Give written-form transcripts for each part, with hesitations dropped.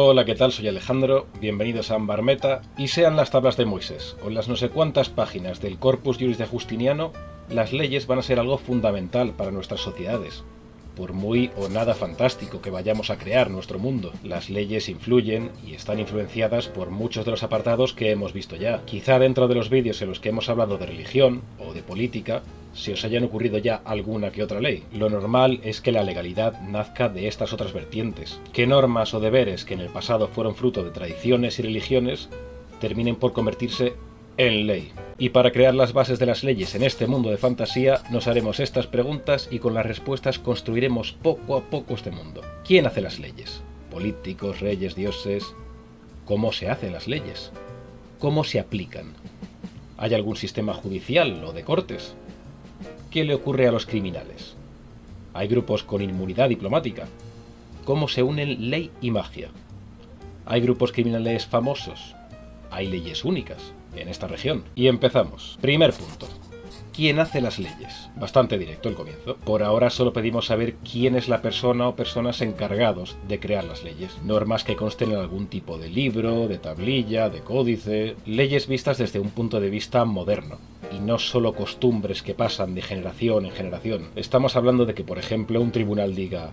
Hola, ¿qué tal? Soy Alejandro, bienvenidos a Ambar Meta, y sean las tablas de Moisés o las no sé cuántas páginas del Corpus Juris de Justiniano, las leyes van a ser algo fundamental para nuestras sociedades. Por muy o nada fantástico que vayamos a crear nuestro mundo, las leyes influyen y están influenciadas por muchos de los apartados que hemos visto ya. Quizá dentro de los vídeos en los que hemos hablado de religión o de política, se os hayan ocurrido ya alguna que otra ley. Lo normal es que la legalidad nazca de estas otras vertientes, que normas o deberes que en el pasado fueron fruto de tradiciones y religiones terminen por convertirse en ley. Y para crear las bases de las leyes en este mundo de fantasía, nos haremos estas preguntas y con las respuestas construiremos poco a poco este mundo. ¿Quién hace las leyes? ¿Políticos, reyes, dioses? ¿Cómo se hacen las leyes? ¿Cómo se aplican? ¿Hay algún sistema judicial o de cortes? ¿Qué le ocurre a los criminales? ¿Hay grupos con inmunidad diplomática? ¿Cómo se unen ley y magia? ¿Hay grupos criminales famosos? ¿Hay leyes únicas en esta región? Y empezamos. Primer punto. ¿Quién hace las leyes? Bastante directo el comienzo. Por ahora solo pedimos saber quién es la persona o personas encargados de crear las leyes. Normas que consten en algún tipo de libro, de tablilla, de códice. Leyes vistas desde un punto de vista moderno. Y no solo costumbres que pasan de generación en generación. Estamos hablando de que, por ejemplo, un tribunal diga: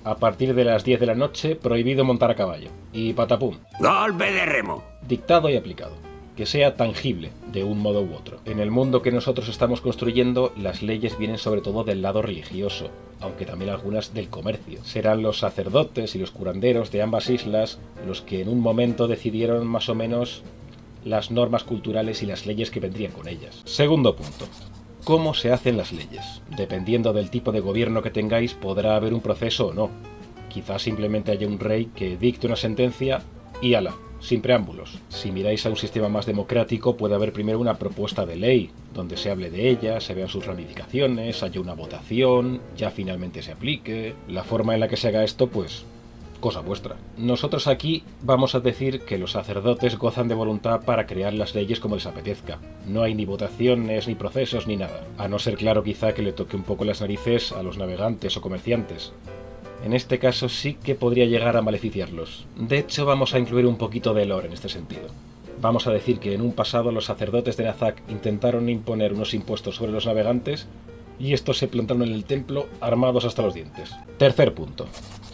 a partir de las 10 de la noche, prohibido montar a caballo. Y patapum. ¡Golpe de remo! Dictado y aplicado. Que sea tangible, de un modo u otro. En el mundo que nosotros estamos construyendo, las leyes vienen sobre todo del lado religioso, aunque también algunas del comercio. Serán los sacerdotes y los curanderos de ambas islas los que en un momento decidieron más o menos las normas culturales y las leyes que vendrían con ellas. Segundo punto. ¿Cómo se hacen las leyes? Dependiendo del tipo de gobierno que tengáis, podrá haber un proceso o no. Quizás simplemente haya un rey que dicte una sentencia y ala, sin preámbulos. Si miráis a un sistema más democrático, puede haber primero una propuesta de ley, donde se hable de ella, se vean sus ramificaciones, haya una votación, ya finalmente se aplique. La forma en la que se haga esto, pues, cosa vuestra. Nosotros aquí vamos a decir que los sacerdotes gozan de voluntad para crear las leyes como les apetezca. No hay ni votaciones, ni procesos, ni nada. A no ser claro quizá que le toque un poco las narices a los navegantes o comerciantes. En este caso sí que podría llegar a maleficiarlos. De hecho, vamos a incluir un poquito de lore en este sentido. Vamos a decir que en un pasado los sacerdotes de Nazak intentaron imponer unos impuestos sobre los navegantes y estos se plantaron en el templo armados hasta los dientes. Tercer punto.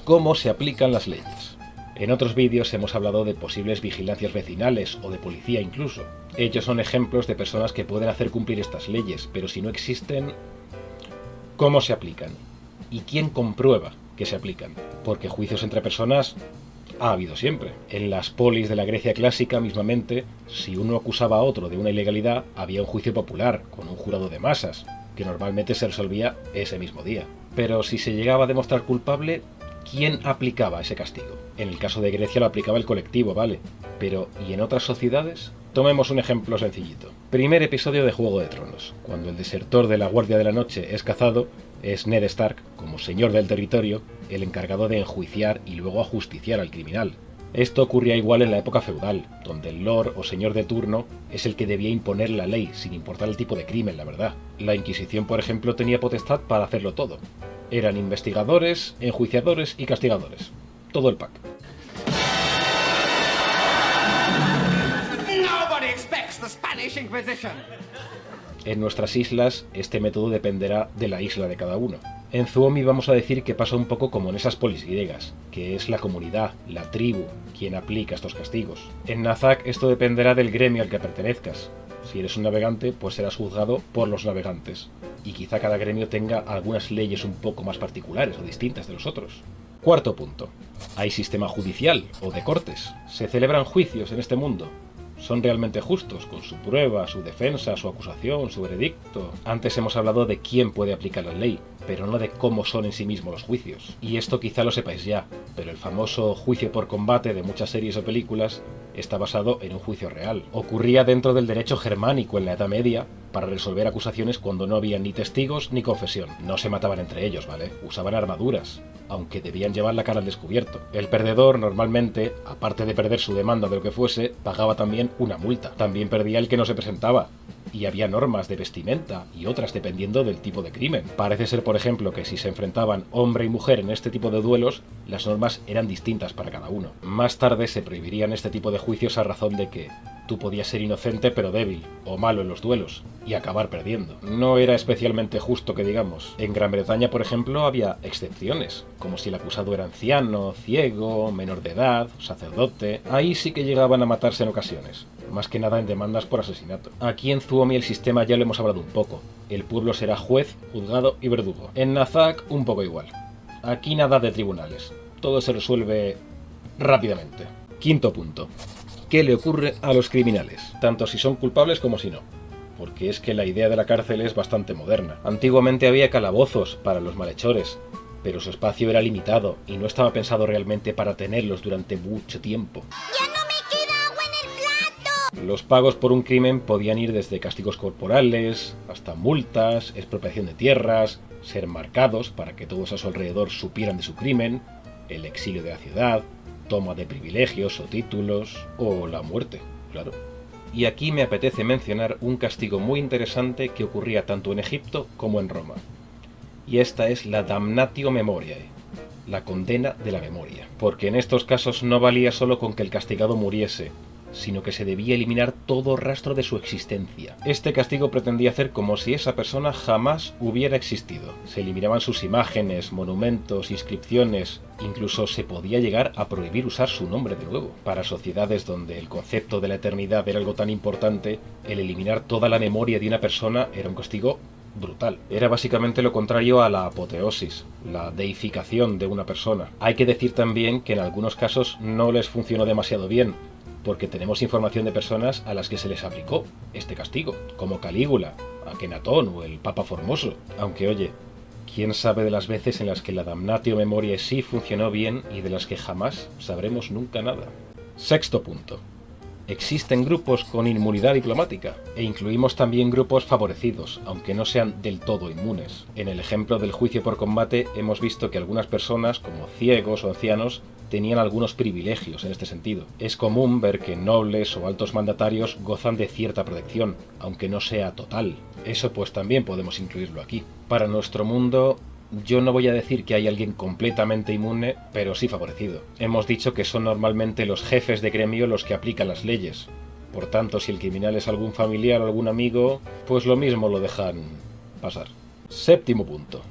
¿Cómo se aplican las leyes? En otros vídeos hemos hablado de posibles vigilancias vecinales o de policía incluso. Ellos son ejemplos de personas que pueden hacer cumplir estas leyes, pero si no existen, ¿cómo se aplican? ¿Y quién comprueba que se aplican? Porque juicios entre personas ha habido siempre. En las polis de la Grecia clásica mismamente, si uno acusaba a otro de una ilegalidad, había un juicio popular, con un jurado de masas, que normalmente se resolvía ese mismo día. Pero si se llegaba a demostrar culpable, ¿quién aplicaba ese castigo? En el caso de Grecia lo aplicaba el colectivo, vale. Pero, ¿y en otras sociedades? Tomemos un ejemplo sencillito. Primer episodio de Juego de Tronos. Cuando el desertor de la Guardia de la Noche es cazado, es Ned Stark, como señor del territorio, el encargado de enjuiciar y luego ajusticiar al criminal. Esto ocurría igual en la época feudal, donde el lord o señor de turno es el que debía imponer la ley, sin importar el tipo de crimen, la verdad. La Inquisición, por ejemplo, tenía potestad para hacerlo todo. Eran investigadores, enjuiciadores y castigadores. Todo el pack. Nobody expects the Spanish Inquisition. En nuestras islas, este método dependerá de la isla de cada uno. En Suomi vamos a decir que pasa un poco como en esas polis griegas, que es la comunidad, la tribu, quien aplica estos castigos. En Nazak esto dependerá del gremio al que pertenezcas. Si eres un navegante, pues serás juzgado por los navegantes. Y quizá cada gremio tenga algunas leyes un poco más particulares o distintas de los otros. Cuarto punto. ¿Hay sistema judicial o de cortes? ¿Se celebran juicios en este mundo? ¿Son realmente justos con su prueba, su defensa, su acusación, su veredicto? Antes hemos hablado de quién puede aplicar la ley, pero no de cómo son en sí mismos los juicios. Y esto quizá lo sepáis ya, pero el famoso juicio por combate de muchas series o películas está basado en un juicio real. Ocurría dentro del derecho germánico en la Edad Media para resolver acusaciones cuando no había ni testigos ni confesión. No se mataban entre ellos, ¿vale? Usaban armaduras, aunque debían llevar la cara al descubierto. El perdedor normalmente, aparte de perder su demanda de lo que fuese, pagaba también una multa. También perdía el que no se presentaba, y había normas de vestimenta y otras dependiendo del tipo de crimen. Parece ser, por ejemplo, que si se enfrentaban hombre y mujer en este tipo de duelos, las normas eran distintas para cada uno. Más tarde se prohibirían este tipo de juicios a razón de que tú podías ser inocente pero débil, o malo en los duelos, y acabar perdiendo. No era especialmente justo que digamos. En Gran Bretaña, por ejemplo, había excepciones, como si el acusado era anciano, ciego, menor de edad, sacerdote. Ahí sí que llegaban a matarse en ocasiones, más que nada en demandas por asesinato. Aquí en Suomi el sistema ya lo hemos hablado un poco. El pueblo será juez, juzgado y verdugo. En Nazak un poco igual. Aquí nada de tribunales. Todo se resuelve rápidamente. Quinto punto. ¿Qué le ocurre a los criminales? Tanto si son culpables como si no. Porque es que la idea de la cárcel es bastante moderna. Antiguamente había calabozos para los malhechores, pero su espacio era limitado y no estaba pensado realmente para tenerlos durante mucho tiempo. ¡Ya no me queda agua en el plato! Los pagos por un crimen podían ir desde castigos corporales, hasta multas, expropiación de tierras, ser marcados para que todos a su alrededor supieran de su crimen, el exilio de la ciudad, toma de privilegios o títulos, o la muerte, claro. Y aquí me apetece mencionar un castigo muy interesante que ocurría tanto en Egipto como en Roma. Y esta es la damnatio memoriae, la condena de la memoria. Porque en estos casos no valía solo con que el castigado muriese, sino que se debía eliminar todo rastro de su existencia. Este castigo pretendía hacer como si esa persona jamás hubiera existido. Se eliminaban sus imágenes, monumentos, inscripciones, incluso se podía llegar a prohibir usar su nombre de nuevo. Para sociedades donde el concepto de la eternidad era algo tan importante, el eliminar toda la memoria de una persona era un castigo brutal. Era básicamente lo contrario a la apoteosis, la deificación de una persona. Hay que decir también que en algunos casos no les funcionó demasiado bien, porque tenemos información de personas a las que se les aplicó este castigo, como Calígula, Akenatón o el Papa Formoso. Aunque oye, quién sabe de las veces en las que la damnatio memoriae sí funcionó bien y de las que jamás sabremos nunca nada. Sexto punto. Existen grupos con inmunidad diplomática, e incluimos también grupos favorecidos, aunque no sean del todo inmunes. En el ejemplo del juicio por combate hemos visto que algunas personas, como ciegos o ancianos, tenían algunos privilegios en este sentido. Es común ver que nobles o altos mandatarios gozan de cierta protección, aunque no sea total. Eso pues también podemos incluirlo aquí. Para nuestro mundo, yo no voy a decir que hay alguien completamente inmune, pero sí favorecido. Hemos dicho que son normalmente los jefes de gremio los que aplican las leyes. Por tanto, si el criminal es algún familiar o algún amigo, pues lo mismo lo dejan pasar. Séptimo punto.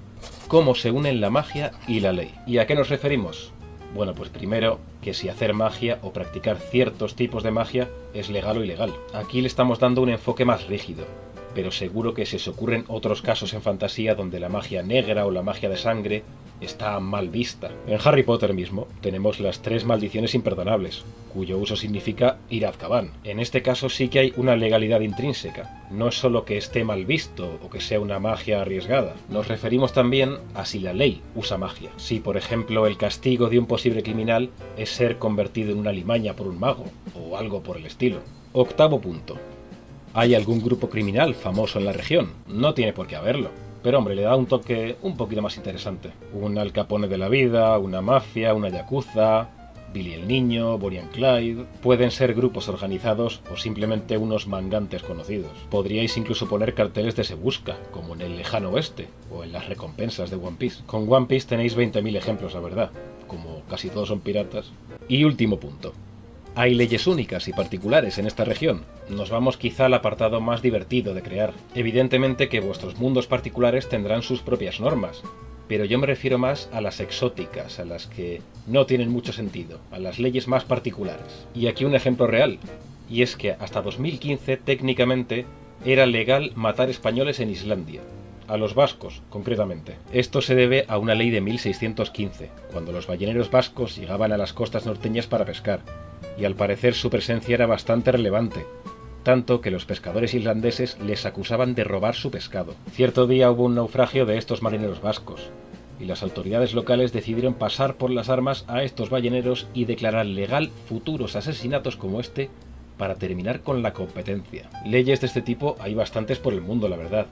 ¿Cómo se unen la magia y la ley? ¿Y a qué nos referimos? Bueno, pues primero, que si hacer magia o practicar ciertos tipos de magia es legal o ilegal. Aquí le estamos dando un enfoque más rígido, pero seguro que se os ocurren otros casos en fantasía donde la magia negra o la magia de sangre está mal vista. En Harry Potter mismo tenemos las 3 maldiciones imperdonables, cuyo uso significa ir a Azkaban. En este caso sí que hay una legalidad intrínseca, no es solo que esté mal visto o que sea una magia arriesgada. Nos referimos también a si la ley usa magia. Si, por ejemplo, el castigo de un posible criminal es ser convertido en una alimaña por un mago, o algo por el estilo. Octavo punto. ¿Hay algún grupo criminal famoso en la región? No tiene por qué haberlo. Pero hombre, le da un toque un poquito más interesante. Un Al Capone de la vida, una mafia, una yakuza, Billy el Niño, Bonnie and Clyde... Pueden ser grupos organizados o simplemente unos mangantes conocidos. Podríais incluso poner carteles de Se Busca, como en el lejano oeste, o en las recompensas de One Piece. Con One Piece tenéis 20.000 ejemplos, la verdad. Como casi todos son piratas. Y último punto. ¿Hay leyes únicas y particulares en esta región? Nos vamos quizá al apartado más divertido de crear. Evidentemente que vuestros mundos particulares tendrán sus propias normas, pero yo me refiero más a las exóticas, a las que no tienen mucho sentido, a las leyes más particulares. Y aquí un ejemplo real, y es que hasta 2015 técnicamente era legal matar españoles en Islandia. A los vascos, concretamente. Esto se debe a una ley de 1615, cuando los balleneros vascos llegaban a las costas norteñas para pescar, y al parecer su presencia era bastante relevante, tanto que los pescadores islandeses les acusaban de robar su pescado. Cierto día hubo un naufragio de estos marineros vascos, y las autoridades locales decidieron pasar por las armas a estos balleneros y declarar legal futuros asesinatos como este para terminar con la competencia. Leyes de este tipo hay bastantes por el mundo, la verdad.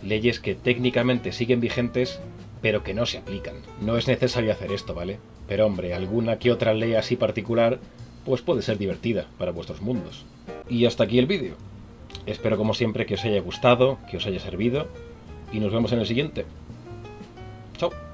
Leyes que técnicamente siguen vigentes, pero que no se aplican. No es necesario hacer esto, ¿vale? Pero hombre, alguna que otra ley así particular, pues puede ser divertida para vuestros mundos. Y hasta aquí el vídeo. Espero como siempre que os haya gustado, que os haya servido y nos vemos en el siguiente. Chao.